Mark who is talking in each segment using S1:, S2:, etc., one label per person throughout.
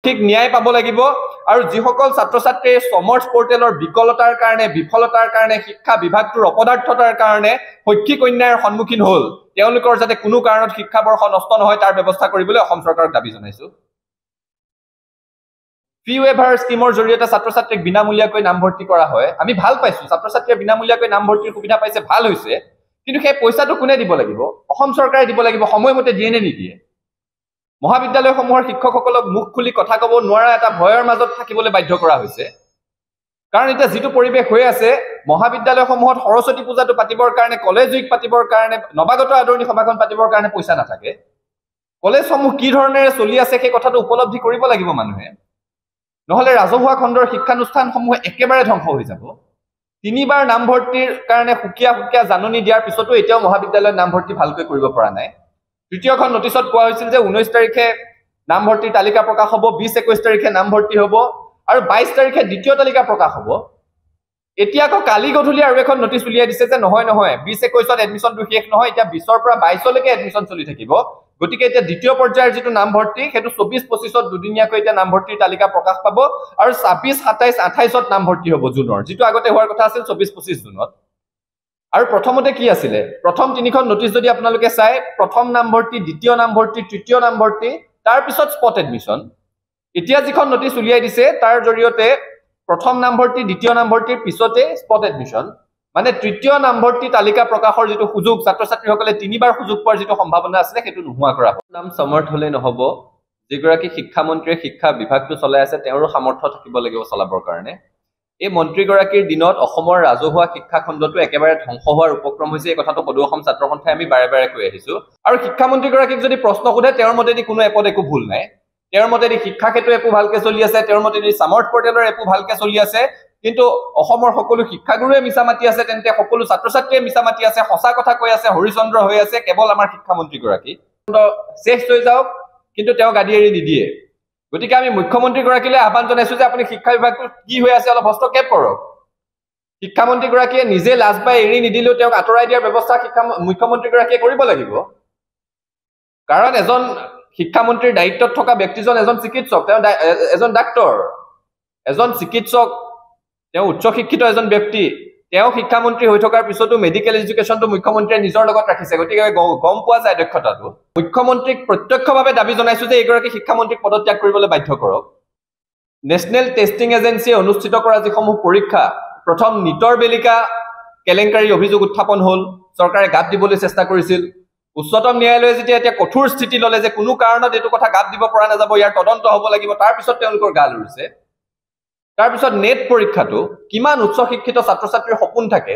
S1: ঠিক ন্যায় পাব লাগিব আৰু যিসকল ছাত্ৰ ছাত্ৰীয়ে সমৰ্থ পোৰ্টেলৰ বিকলতাৰ কাৰণে বিফলতাৰ কাৰণে শিক্ষা বিভাগটোৰ অপদাৰ্থতাৰ কাৰণে শৈক্ষিক অন্যায়ৰ সন্মুখীন হ'ল তেওঁলোকৰ যাতে কোনো কাৰণত শিক্ষাবৰ্ষ নষ্ট নহয় তাৰ ব্যৱস্থা কৰিবলৈ অসম চৰকাৰক দাবী জনাইছো ফি ৱেভাৰ স্কিমৰ জৰিয়তে ছাত্ৰ ছাত্ৰীক বিনামূলীয়াকৈ নামভৰ্তি কৰা হয় আমি ভাল পাইছো ছাত্ৰ ছাত্ৰীয়ে বিনামূলীয়াকৈ নামভৰ্তিৰ সুবিধা পাইছে ভাল হৈছে কিন্তু সেই পইচাটো কোনে দিব লাগিব অসম চৰকাৰে দিব লাগিব সময়মতে দিয়ে নে নিদিয়ে মহাবিদ্যালয়সমূহৰ শিক্ষকসকলক মুখ খুলি কথা ক'ব নোৱাৰা এটা ভয়ৰ মাজত থাকিবলৈ বাধ্য কৰা হৈছে কাৰণ এতিয়া যিটো পৰিৱেশ হৈ আছে মহাবিদ্যালয়সমূহত সৰস্বতী পূজাটো পাতিবৰ কাৰণে কলেজ উইক পাতিবৰ কাৰণে নৱাগত আদৰণি সভাখন পাতিবৰ কাৰণে পইচা নাথাকে কলেজসমূহ কি ধৰণেৰে চলি আছে সেই কথাটো উপলব্ধি কৰিব লাগিব মানুহে নহলে ৰাজহুৱা খণ্ডৰ শিক্ষানুষ্ঠানসমূহ একেবাৰে ধ্বংস হৈ যাব তিনিবাৰ নামভৰ্তিৰ কাৰণে সুকিয়া সুকিয়া জাননী দিয়াৰ পিছতো এতিয়াও মহাবিদ্যালয়ত নামভৰ্তি ভালকৈ কৰিব পৰা নাই তৃতীয়খন নটিছত কোৱা হৈছিল যে 19 তাৰিখে নামভৰ্তিৰ তালিকা প্ৰকাশ হ'ব 20-21 তাৰিখে নামভৰ্তি হ'ব আৰু 22 তাৰিখে দ্বিতীয় তালিকা প্ৰকাশ হ'ব এতিয়া আকৌ কালি গধূলি আৰু এখন নটিছ উলিয়াই দিছে যে নহয় 20-21ত এডমিশনটো শেষ নহয় এতিয়া 20ৰ পৰা 22 লৈকে এডমিশন চলি থাকিব গতিকে এতিয়া দ্বিতীয় পৰ্যায়ৰ যেটো নামভৰ্তি হেতু 24-25ত দুদিনীয়াকৈ এতিয়া নামভৰ্তিৰ তালিকা প্ৰকাশ পাব আৰু 26-27-28ত নামভৰ্তি হ'ব জুনৰ যেটো আগতে হোৱাৰ কথা আছিল 24-25 জুনত আৰু প্ৰথমতে কি আছিলে প্ৰথম তিনিখন নটিছ যদি আপোনালোকে চাই প্ৰথম নামভৰ্তি দ্বিতীয় নামভৰ্তি তৃতীয় নামভৰ্তি তাৰ পিছত স্পট এডমিশন এতিয়া যিখন নটিছ উলিয়াই দিছে তাৰ জৰিয়তে প্ৰথম নামভৰ্তি দ্বিতীয় নামভৰ্তিৰ পিছতে স্পট এডমিশন মানে তৃতীয় নামভৰ্তি তালিকা প্ৰকাশৰ যেটো সুযোগ ছাত্ৰ ছাত্ৰীসকলে তিনিবাৰ সুযোগ পোৱাৰ যেটো সম্ভাৱনা আছে হেতু নোহোৱা কৰা হ'ব নাম সমৰ্থ হলে নহব যিগৰাকী শিক্ষা মন্ত্ৰীয়ে শিক্ষা বিভাগটো চলাই আছে তেওঁৰ সামৰ্থ্য থাকিব লাগিব চলাবৰ কাৰণে এই মন্ত্ৰীগৰাকীৰ দিনত অসমৰ ৰাজহুৱা শিক্ষা খণ্ডটো একেবাৰে ধ্বংস হোৱাৰ উপক্ৰম হৈছে এই কথাটো সদৌ অসম ছাত্ৰ সন্থাই আমি বাৰে বাৰে কৈ আহিছো আৰু শিক্ষা মন্ত্ৰীগৰাকীক যদি প্ৰশ্ন সোধে তেওঁৰ মতেদি কোনো এপদ একো ভুল নাই তেওঁৰ মতেদি শিক্ষা ক্ষেত্ৰ একো ভালকে চলি আছে তেওঁৰ মতেদি সমৰ্থ পোৰ্টেলৰ একো ভালকে চলি আছে কিন্তু অসমৰ সকলো শিক্ষাগুৰুৱে মিছা মাতি আছে তেন্তে সকলো ছাত্ৰ ছাত্ৰীয়ে মিছা মাতি আছে সঁচা কথা কৈ আছে হৰিচন্দ্ৰ হৈ আছে কেৱল আমাৰ শিক্ষা মন্ত্ৰীগৰাকী শেষ হৈ যাওক কিন্তু তেওঁ গাড়ী এৰি নিদিয়ে গতিকে আমি মুখ্যমন্ত্ৰীগৰাকীলৈ আহ্বান জনাইছো যে আপুনি শিক্ষা বিভাগটো কি হৈ আছে অলপ হস্তক্ষেপ কৰক শিক্ষামন্ত্ৰীগৰাকীয়ে নিজে লাজ পাই এৰি নিদিলেও তেওঁক আঁতৰাই দিয়াৰ ব্যৱস্থা মুখ্যমন্ত্ৰীগৰাকীয়ে কৰিব লাগিব কাৰণ এজন শিক্ষামন্ত্ৰীৰ দায়িত্বত থকা ব্যক্তিজন এজন চিকিৎসক তেওঁ এজন ডাক্তৰ এজন চিকিৎসক তেওঁ উচ্চ শিক্ষিত এজন ব্যক্তি তেওঁ শিক্ষামন্ত্ৰী হৈ থকাৰ পিছতো মেডিকেল এডুকেশ্যনটো মুখ্যমন্ত্ৰীয়ে নিজৰ লগত ৰাখিছে গতিকে গম পোৱা যায় দক্ষতাটো মুখ্যমন্ত্ৰীক প্ৰত্যক্ষভাৱে দাবী জনাইছো যে এইগৰাকী শিক্ষামন্ত্ৰীক পদত্যাগ কৰিবলৈ বাধ্য কৰক নেশ্যনেল টেষ্টিং এজেন্সিয়ে অনুষ্ঠিত কৰা যিসমূহ পৰীক্ষা প্ৰথম নিটৰ বেলিকা কেলেংকাৰী অভিযোগ উত্থাপন হ'ল চৰকাৰে গাত দিবলৈ চেষ্টা কৰিছিল উচ্চতম ন্যায়ালয়ে যেতিয়া এতিয়া কঠোৰ স্থিতি ললে যে কোনো কাৰণত এইটো কথা গাত দিব পৰা নাযাব ইয়াৰ তদন্ত হ'ব লাগিব তাৰ পিছত তেওঁলোকৰ গাল উৰিছে তাৰ পিছত নেট পৰীক্ষাটো কিমান উচ্চ শিক্ষিত ছাত্ৰ ছাত্ৰীৰ সপোন থাকে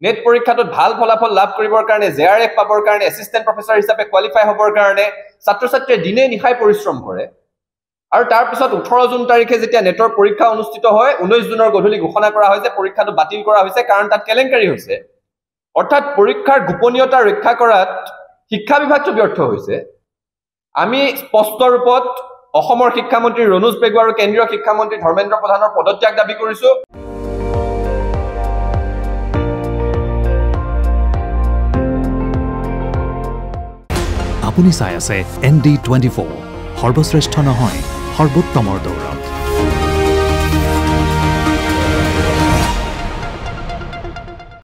S1: নেট পৰীক্ষাটোত ভাল ফলাফল লাভ কৰিবৰ কাৰণে জেআৰএফ পাবৰ কাৰণে এসিস্ট্যান্ট প্ৰফেসৰ হিচাপে কোৱালিফাই হ'বৰ কাৰণে ছাত্ৰ ছাত্ৰীয়ে দিনে নিশাই পৰিশ্ৰম কৰে আৰু তাৰ পিছত 18 জুন তাৰিখে যেতিয়া নেটৰ পৰীক্ষা অনুষ্ঠিত হয় 19 জুনৰ গধূলি ঘোষণা কৰা হয় যে পৰীক্ষাটো বাতিল কৰা হৈছে কাৰণ তাত কেলেংকাৰী হৈছে অৰ্থাৎ পৰীক্ষাৰ গোপনীয়তা ৰক্ষা কৰাত শিক্ষা বিভাগটো ব্যৰ্থ হৈছে আমি স্পষ্ট ৰূপত অসমৰ শিক্ষামন্ত্ৰী ৰণোজ পেগু আৰু কেন্দ্ৰীয় শিক্ষামন্ত্ৰী ধৰ্মেন্দ্ৰ প্ৰধানৰ পদত্যাগ দাবী কৰিছো
S2: আপুনি চাই আছে ND24 সৰ্বশ্ৰেষ্ঠ নহয় সৰ্বোত্তমৰ দৌৰ